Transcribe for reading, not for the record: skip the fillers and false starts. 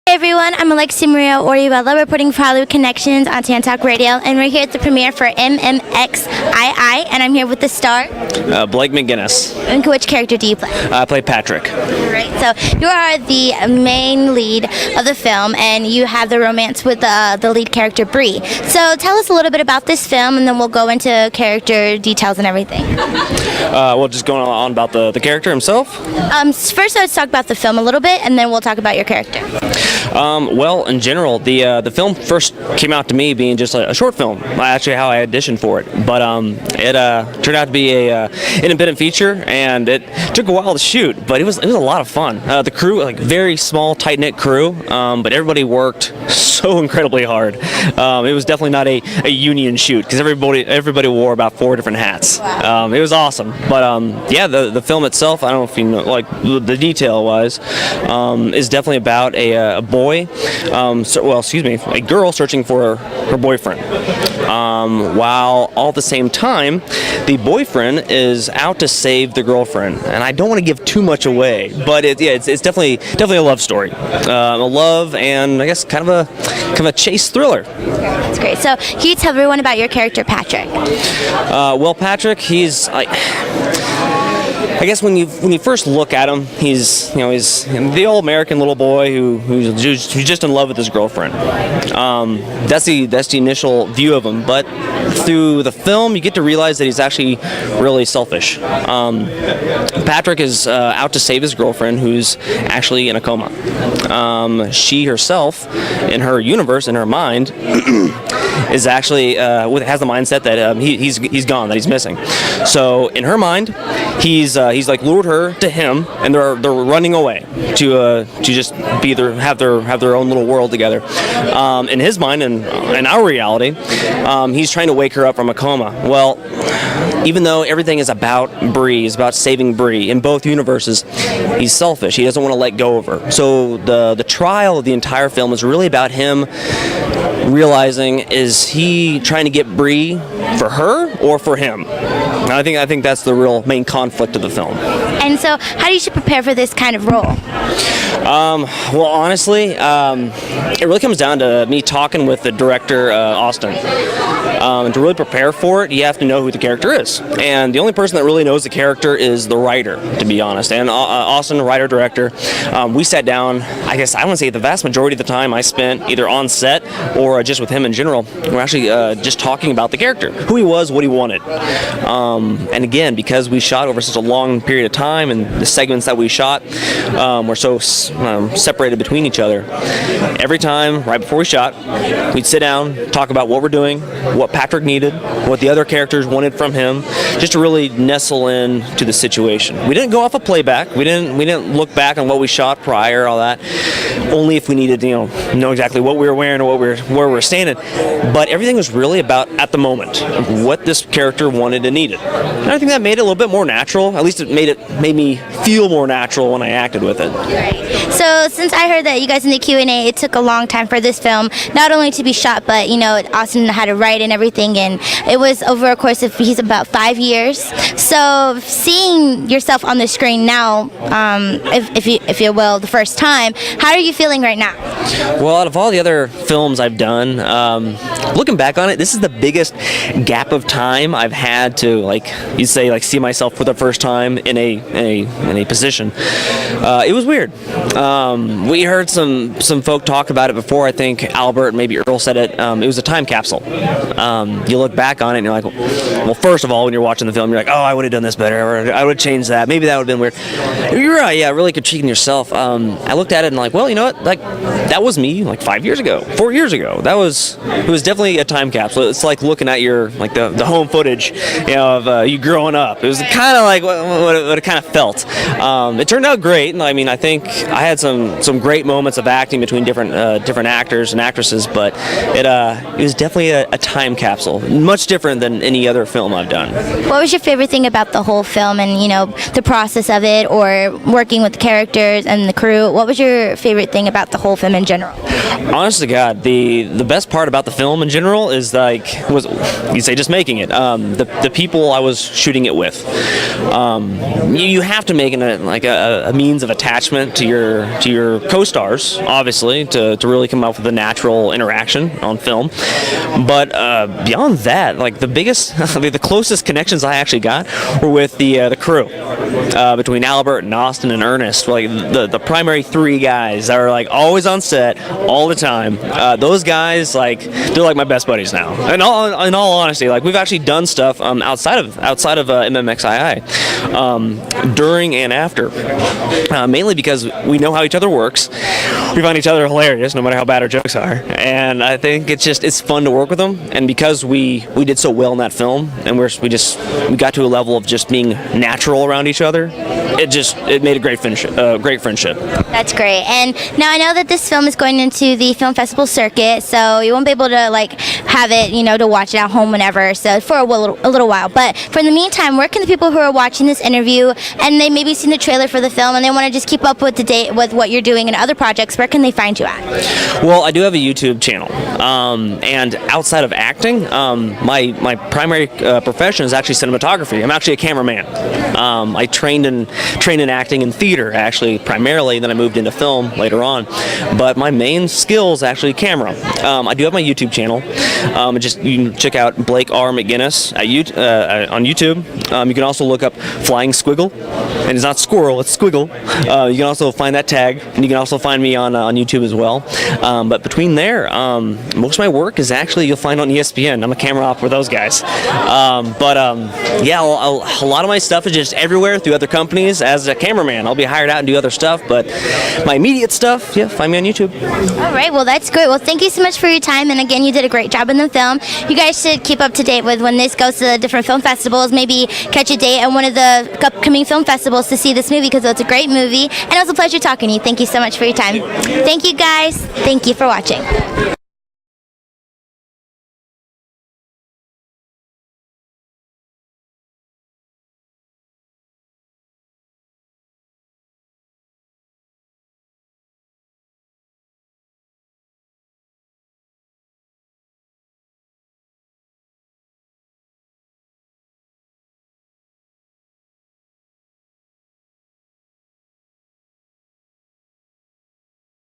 Hey everyone, I'm Alexi Maria Orihuela reporting for Hollywood Connections on Tan Talk Radio, and we're here at the premiere for MMXII, and I'm here with the star. Blake McGinnis. And which character do you play? I play Patrick. Right, so you are the main lead of the film, and you have the romance with the lead character, Bree. So tell us a little bit about this film, and then we'll go into character details and everything. Well, just going on about the character himself? First, let's talk about the film a little bit, and then we'll talk about your character. Well, in general, the film first came out to me being just a short film. Actually, how I auditioned for it, but it turned out to be a independent feature, and it took a while to shoot, but it was a lot of fun. The crew, like very small, tight knit crew, but everybody worked so incredibly hard. It was definitely not a union shoot because everybody wore about 4 different hats. It was awesome, but yeah, the film itself, I don't know if you know, like the detail wise, is definitely about a boy, a girl searching for her boyfriend. While all at the same time, the boyfriend is out to save the girlfriend, and I don't want to give too much away, but it's definitely a love story, a love and I guess kind of a chase thriller. That's great. So can you tell everyone about your character, Patrick? Well, Patrick, he's I guess when you first look at him, he's the old American little boy who's just in love with his girlfriend. That's the initial view of him, but through the film you get to realize that he's actually really selfish. Patrick is out to save his girlfriend, who's actually in a coma. She herself, in her universe, in her mind, is actually has the mindset that he's gone, that he's missing. So in her mind, he's like lured her to him, and they're running away to just have their own little world together. In his mind and in our reality, he's trying to wake her up from a coma. Well, even though everything is about Bree, is about saving Bree, in both universes, he's selfish. He doesn't want to let go of her. So the trial of the entire film is really about him realizing, is he trying to get Bree for her or for him? And I think that's the real main conflict of the film. And so, how do you prepare for this kind of role? Well, honestly, it really comes down to me talking with the director, Austin. And to really prepare for it, you have to know who the character is. And the only person that really knows the character is the writer, to be honest. And Austin, writer-director, we sat down, I guess I want to say the vast majority of the time I spent either on set or just with him in general. We're actually just talking about the character, who he was, what he wanted. And again, because we shot over such a long period of time and the segments that we shot were so separated between each other, every time, right before we shot, we'd sit down, talk about what we're doing, what Patrick needed, what the other characters wanted from him, just to really nestle in to the situation. We didn't go off a playback. We didn't look back on what we shot prior, all that. Only if we needed to know exactly what we were wearing or where we were standing. But everything was really about at the moment, what this character wanted and needed. And I think that made it a little bit more natural. At least it made me feel more natural when I acted with it. Right. So since I heard that you guys in the Q&A, it took a long time for this film not only to be shot, but Austin had to write and everything, and it was over a course of about 5 years. So seeing yourself on the screen now, if you will, the first time, how are you feeling right now? Well, out of all the other films I've done, looking back on it, this is the biggest gap of time I've had to see myself for the first time in a position. It was weird. We heard some folk talk about it before. I think Albert, maybe Earl said it. It was a time capsule. You look back on it and you're like, well, first of all, when you're watching the film, you're like, oh, I would have done this better, or I would have changed that. Maybe that would have been weird. You're right, yeah, really critiquing yourself. I looked at it and like, well, you know what, like that was me like 5 years ago, 4 years ago. It was definitely a time capsule. It's like looking at your the home footage, of you growing up. It was kind of like what it kind of felt. It turned out great, and I mean, I think I had some great moments of acting between different actors and actresses, but it was definitely a time capsule, much different than any other film I've done. What was your favorite thing about the whole film, and the process of it, or working with the characters and the crew? What was your favorite thing about the whole film in general? Honest to God, the best part about the film in general is you'd say just making it. The people people I was shooting it with. You have to make a means of attachment to your co-stars, obviously, to really come up with a natural interaction on film. But beyond that, like the biggest, the closest connections I actually got were with the crew, between Albert and Austin and Ernest, like the primary three guys that are like always on set all the time. Those guys, like, they're like my best buddies now. And in all honesty, like we've actually done stuff outside of MMXII, during and after, mainly because we know how each other works. We find each other hilarious, no matter how bad our jokes are, and I think it's fun to work with them. And because we did so well in that film, and we got to a level of just being natural around each other, it made a great friendship. That's great. And now I know that this film is going into the film festival circuit, so you won't be able to like have it, to watch it at home whenever. So for a little while. But for the meantime, where can the people who are watching this interview and they maybe seen the trailer for the film and they want to just keep up with with what you're doing and other projects, where can they find you at? Well, I do have a YouTube channel, and outside of acting, my primary profession is actually cinematography. I'm actually a cameraman. I trained in acting and theater, actually, primarily, and then I moved into film later on. But my main skill is actually camera. I do have my YouTube channel. You can check out Blake R. McGinnis on YouTube. You can also look up Flying Squiggle, and it's not squirrel, it's squiggle. You can also find that tag, and you can also find me on YouTube as well. But between there, most of my work is actually you'll find on ESPN. I'm a camera op with those guys. Yeah, a lot of my stuff is just everywhere through other companies as a cameraman. I'll be hired out and do other stuff, but my immediate stuff, yeah, find me on YouTube. All right, well, that's great. Well, thank you so much for your time, and again, you did a great job in the film. You guys should keep up to date with when this goes to the different film festivals, maybe catch a date at one of the upcoming film festivals to see this movie, because it's a great movie, and it was a pleasure talking to you. Thank you so much for your time. Thank you, guys. Thank you for watching.